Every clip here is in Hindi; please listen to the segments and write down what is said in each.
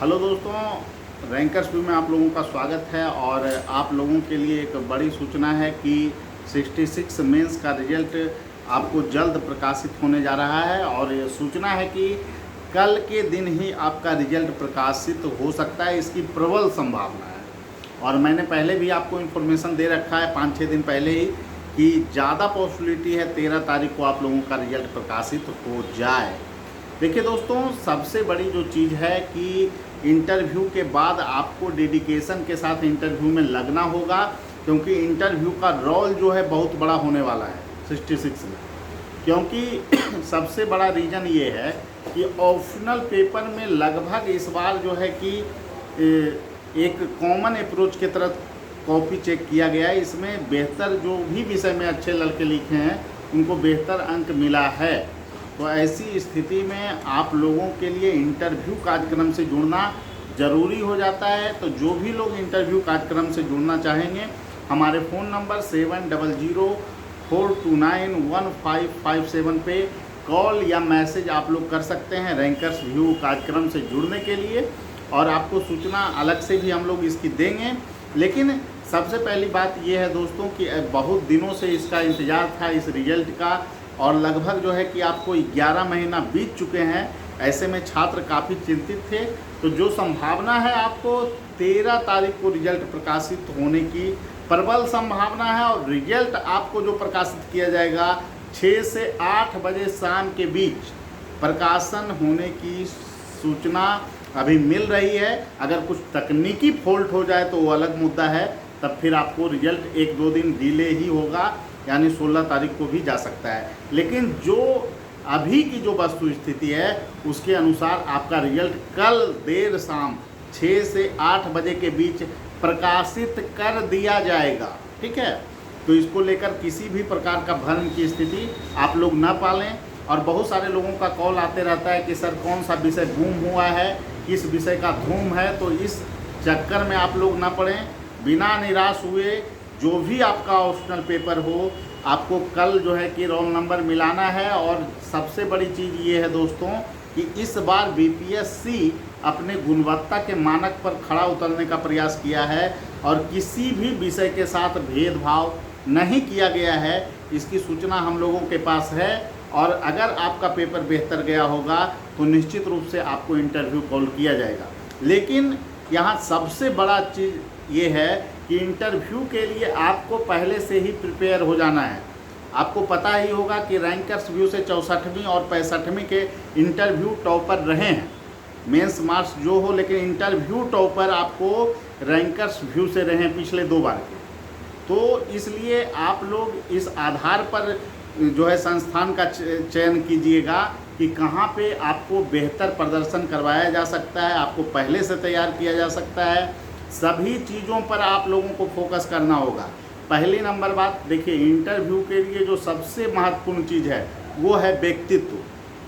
हेलो दोस्तों, रैंकर्स व्यू में आप लोगों का स्वागत है। और आप लोगों के लिए एक बड़ी सूचना है कि 66 मेंस का रिजल्ट आपको जल्द प्रकाशित होने जा रहा है। और ये सूचना है कि कल के दिन ही आपका रिजल्ट प्रकाशित हो सकता है, इसकी प्रबल संभावना है। और मैंने पहले भी आपको इन्फॉर्मेशन दे रखा है 5-6 दिन पहले ही कि ज़्यादा पॉसिबिलिटी है 13 तारीख को आप लोगों का रिजल्ट प्रकाशित हो जाए। देखिए दोस्तों, सबसे बड़ी जो चीज़ है कि इंटरव्यू के बाद आपको डेडिकेशन के साथ इंटरव्यू में लगना होगा, क्योंकि इंटरव्यू का रोल जो है बहुत बड़ा होने वाला है 66 में। क्योंकि सबसे बड़ा रीज़न ये है कि ऑप्शनल पेपर में लगभग इस बार जो है कि एक कॉमन अप्रोच के तरह कॉपी चेक किया गया है। इसमें बेहतर जो भी विषय में अच्छे लड़के लिखे हैं उनको बेहतर अंक मिला है। तो ऐसी स्थिति में आप लोगों के लिए इंटरव्यू कार्यक्रम से जुड़ना ज़रूरी हो जाता है। तो जो भी लोग इंटरव्यू कार्यक्रम से जुड़ना चाहेंगे, हमारे फ़ोन नंबर 7004291557 पे कॉल या मैसेज आप लोग कर सकते हैं रैंकर्स व्यू कार्यक्रम से जुड़ने के लिए। और आपको सूचना अलग से भी हम लोग इसकी देंगे। लेकिन सबसे पहली बात यह है दोस्तों कि बहुत दिनों से इसका इंतज़ार था इस रिजल्ट का, और लगभग जो है कि आपको 11 महीना बीत चुके हैं। ऐसे में छात्र काफ़ी चिंतित थे। तो जो संभावना है आपको 13 तारीख को रिजल्ट प्रकाशित होने की प्रबल संभावना है। और रिजल्ट आपको जो प्रकाशित किया जाएगा 6 से 8 बजे शाम के बीच प्रकाशन होने की सूचना अभी मिल रही है। अगर कुछ तकनीकी फॉल्ट हो जाए तो वो अलग मुद्दा है, तब फिर आपको रिजल्ट 1-2 दिन डिले ही होगा, यानी 16 तारीख को भी जा सकता है। लेकिन जो अभी की जो वस्तु स्थिति है उसके अनुसार आपका रिजल्ट कल देर शाम 6 से 8 बजे के बीच प्रकाशित कर दिया जाएगा। ठीक है, तो इसको लेकर किसी भी प्रकार का भ्रम की स्थिति आप लोग न पालें। और बहुत सारे लोगों का कॉल आते रहता है कि सर कौन सा विषय गुम हुआ है, किस विषय का धूम है। तो इस चक्कर में आप लोग ना पड़ें, बिना निराश हुए जो भी आपका ऑप्शनल पेपर हो आपको कल जो है कि रोल नंबर मिलाना है। और सबसे बड़ी चीज़ ये है दोस्तों कि इस बार बीपीएससी अपने गुणवत्ता के मानक पर खड़ा उतरने का प्रयास किया है और किसी भी विषय के साथ भेदभाव नहीं किया गया है। इसकी सूचना हम लोगों के पास है। और अगर आपका पेपर बेहतर गया होगा तो निश्चित रूप से आपको इंटरव्यू कॉल किया जाएगा। लेकिन यहाँ सबसे बड़ा चीज़ ये है कि इंटरव्यू के लिए आपको पहले से ही प्रिपेयर हो जाना है। आपको पता ही होगा कि रैंकर्स व्यू से 64वीं और 65वीं के इंटरव्यू टॉपर रहे हैं। मेंस मार्क्स जो हो, लेकिन इंटरव्यू टॉपर आपको रैंकर्स व्यू से रहे हैं पिछले 2 बार के। तो इसलिए आप लोग इस आधार पर जो है संस्थान का चयन कीजिएगा कि कहाँ पे आपको बेहतर प्रदर्शन करवाया जा सकता है, आपको पहले से तैयार किया जा सकता है। सभी चीज़ों पर आप लोगों को फोकस करना होगा। पहली नंबर बात देखिए, इंटरव्यू के लिए जो सबसे महत्वपूर्ण चीज़ है वो है व्यक्तित्व।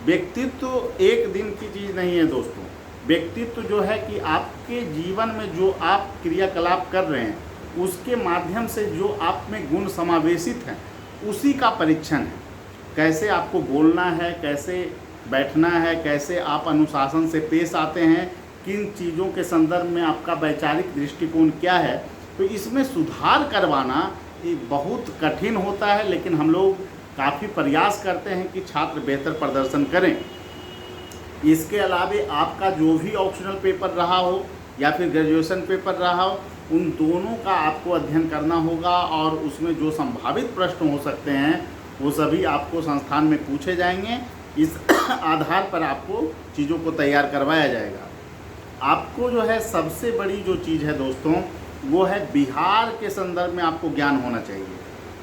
व्यक्तित्व एक दिन की चीज़ नहीं है दोस्तों। व्यक्तित्व जो है कि आपके जीवन में जो आप क्रियाकलाप कर रहे हैं उसके माध्यम से जो आप में गुण समावेशित हैं उसी का परीक्षण है। कैसे आपको बोलना है, कैसे बैठना है, कैसे आप अनुशासन से पेश आते हैं, किन चीज़ों के संदर्भ में आपका वैचारिक दृष्टिकोण क्या है। तो इसमें सुधार करवाना ये बहुत कठिन होता है, लेकिन हम लोग काफ़ी प्रयास करते हैं कि छात्र बेहतर प्रदर्शन करें। इसके अलावा आपका जो भी ऑप्शनल पेपर रहा हो या फिर ग्रेजुएशन पेपर रहा हो, उन दोनों का आपको अध्ययन करना होगा। और उसमें जो संभावित प्रश्न हो सकते हैं वो सभी आपको संस्थान में पूछे जाएंगे। इस आधार पर आपको चीज़ों को तैयार करवाया जाएगा। आपको जो है सबसे बड़ी जो चीज़ है दोस्तों वो है बिहार के संदर्भ में आपको ज्ञान होना चाहिए।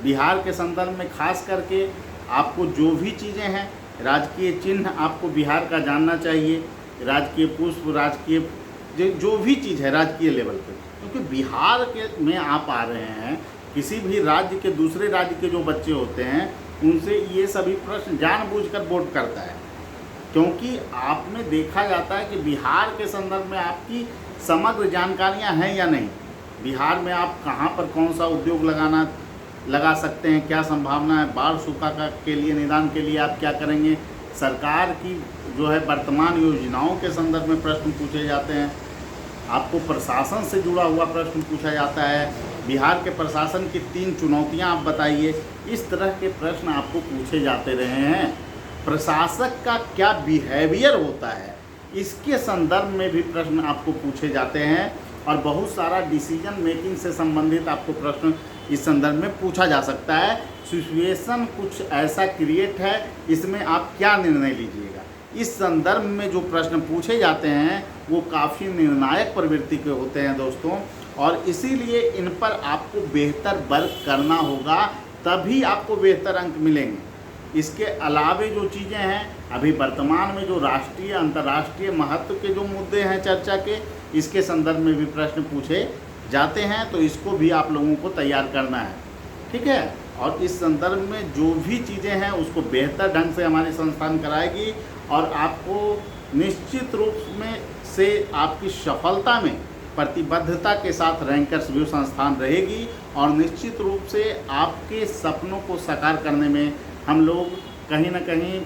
बिहार के संदर्भ में खास करके आपको जो भी चीज़ें हैं, राजकीय चिन्ह आपको बिहार का जानना चाहिए, राजकीय पुष्प, राजकीय जो भी चीज़ है राजकीय लेवल पे। क्योंकि बिहार के में आप आ रहे हैं, किसी भी राज्य के दूसरे राज्य के जो बच्चे होते हैं उनसे ये सभी प्रश्न जानबूझकर बोर्ड करता है। क्योंकि आप में देखा जाता है कि बिहार के संदर्भ में आपकी समग्र जानकारियां हैं या नहीं। बिहार में आप कहां पर कौन सा उद्योग लगा सकते हैं, क्या संभावना है, बाढ़ सूखा के लिए निदान के लिए आप क्या करेंगे, सरकार की जो है वर्तमान योजनाओं के संदर्भ में प्रश्न पूछे जाते हैं, आपको प्रशासन से जुड़ा हुआ प्रश्न पूछा जाता है, बिहार के प्रशासन की 3 चुनौतियां आप बताइए। इस तरह के प्रश्न आपको पूछे जाते रहे हैं। प्रशासक का क्या बिहेवियर होता है, इसके संदर्भ में भी प्रश्न आपको पूछे जाते हैं और बहुत सारा डिसीजन मेकिंग से संबंधित आपको प्रश्न इस संदर्भ में पूछा जा सकता है। सिचुएशन कुछ ऐसा क्रिएट है, इसमें आप क्या निर्णय लीजिएगा, इस संदर्भ में जो प्रश्न पूछे जाते हैं वो काफ़ी निर्णायक प्रवृत्ति के होते हैं दोस्तों, और इसीलिए इन पर आपको बेहतर वर्क करना होगा, तभी आपको बेहतर अंक मिलेंगे। इसके अलावे जो चीज़ें हैं अभी वर्तमान में जो राष्ट्रीय अंतर्राष्ट्रीय महत्व के जो मुद्दे हैं चर्चा के, इसके संदर्भ में भी प्रश्न पूछे जाते हैं, तो इसको भी आप लोगों को तैयार करना है, ठीक है। और इस संदर्भ में जो भी चीज़ें हैं उसको बेहतर ढंग से हमारी संस्थान कराएगी और आपको निश्चित रूप में से आपकी सफलता में प्रतिबद्धता के साथ रैंकर्स व्यू संस्थान रहेगी और निश्चित रूप से आपके सपनों को साकार करने में हम लोग कहीं ना कहीं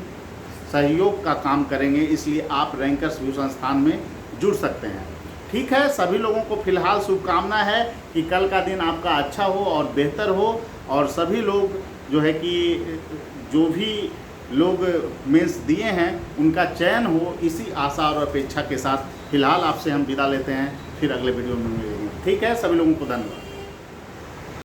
सहयोग का काम करेंगे। इसलिए आप रैंकर्स व्यू संस्थान में जुड़ सकते हैं, ठीक है। सभी लोगों को फिलहाल शुभकामना है कि कल का दिन आपका अच्छा हो और बेहतर हो, और सभी लोग जो है कि जो भी लोग मेंस दिए हैं उनका चयन हो, इसी आशा और अपेक्षा के साथ फिलहाल आपसे हम विदा लेते हैं। फिर अगले वीडियो में मिलेंगे, ठीक है। सभी लोगों को धन्यवाद।